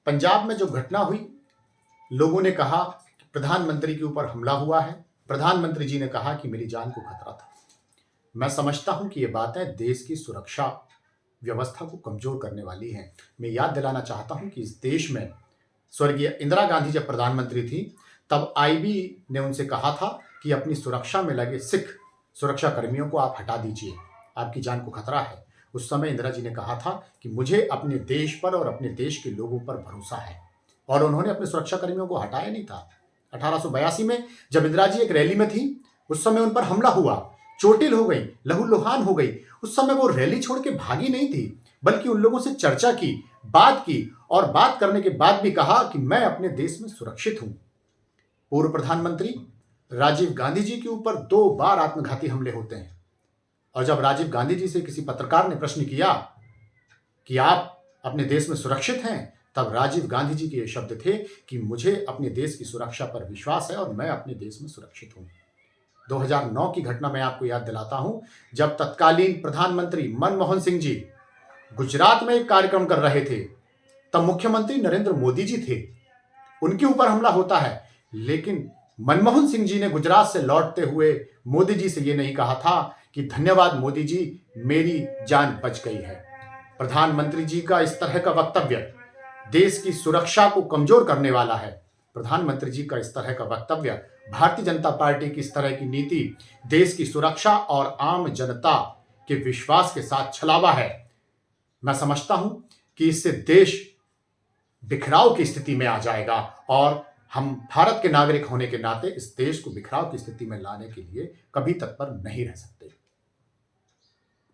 पंजाब में जो घटना हुई, लोगों ने कहा कि प्रधानमंत्री के ऊपर हमला हुआ है। प्रधानमंत्री जी ने कहा कि मेरी जान को खतरा था। मैं समझता हूं कि ये बातें देश की सुरक्षा व्यवस्था को कमजोर करने वाली हैं। मैं याद दिलाना चाहता हूं कि इस देश में स्वर्गीय इंदिरा गांधी जब प्रधानमंत्री थी, तब आईबी ने उनसे कहा था कि अपनी सुरक्षा में लगे सिख सुरक्षा कर्मियों को आप हटा दीजिए, आपकी जान को खतरा है। उस समय इंदिरा जी ने कहा था कि मुझे अपने देश पर और अपने देश के लोगों पर भरोसा है, और उन्होंने अपने सुरक्षा कर्मियों को हटाया नहीं था। 1882 में जब इंदिरा जी एक रैली में थी, उस समय उन पर हमला हुआ, चोटिल हो गई, लहूलुहान हो गई। उस समय वो रैली छोड़ के भागी नहीं थी, बल्कि उन लोगों से चर्चा की, बात की, और बात करने के बाद भी कहा कि मैं अपने देश में सुरक्षित हूं। पूर्व प्रधानमंत्री राजीव गांधी जी के ऊपर 2 बार आत्मघाती हमले होते हैं, और जब राजीव गांधी जी से किसी पत्रकार ने प्रश्न किया कि आप अपने देश में सुरक्षित हैं, तब राजीव गांधी जी के ये शब्द थे कि मुझे अपने देश की सुरक्षा पर विश्वास है और मैं अपने देश में सुरक्षित हूं। 2009 की घटना मैं आपको याद दिलाता हूं, जब तत्कालीन प्रधानमंत्री मनमोहन सिंह जी गुजरात में एक कार्यक्रम कर रहे थे, तब मुख्यमंत्री नरेंद्र मोदी जी थे, उनके ऊपर हमला होता है, लेकिन मनमोहन सिंह जी ने गुजरात से लौटते हुए मोदी जी से यह नहीं कहा था कि धन्यवाद मोदी जी, मेरी जान बच गई है। प्रधानमंत्री जी का इस तरह का वक्तव्य देश की सुरक्षा को कमजोर करने वाला है। प्रधानमंत्री जी का इस तरह का वक्तव्य, भारतीय जनता पार्टी की इस तरह की नीति देश की सुरक्षा और आम जनता के विश्वास के साथ छलावा है। मैं समझता हूं कि इससे देश बिखराव की स्थिति में आ जाएगा, और हम भारत के नागरिक होने के नाते इस देश को बिखराव की स्थिति में लाने के लिए कभी तत्पर नहीं रह सकते।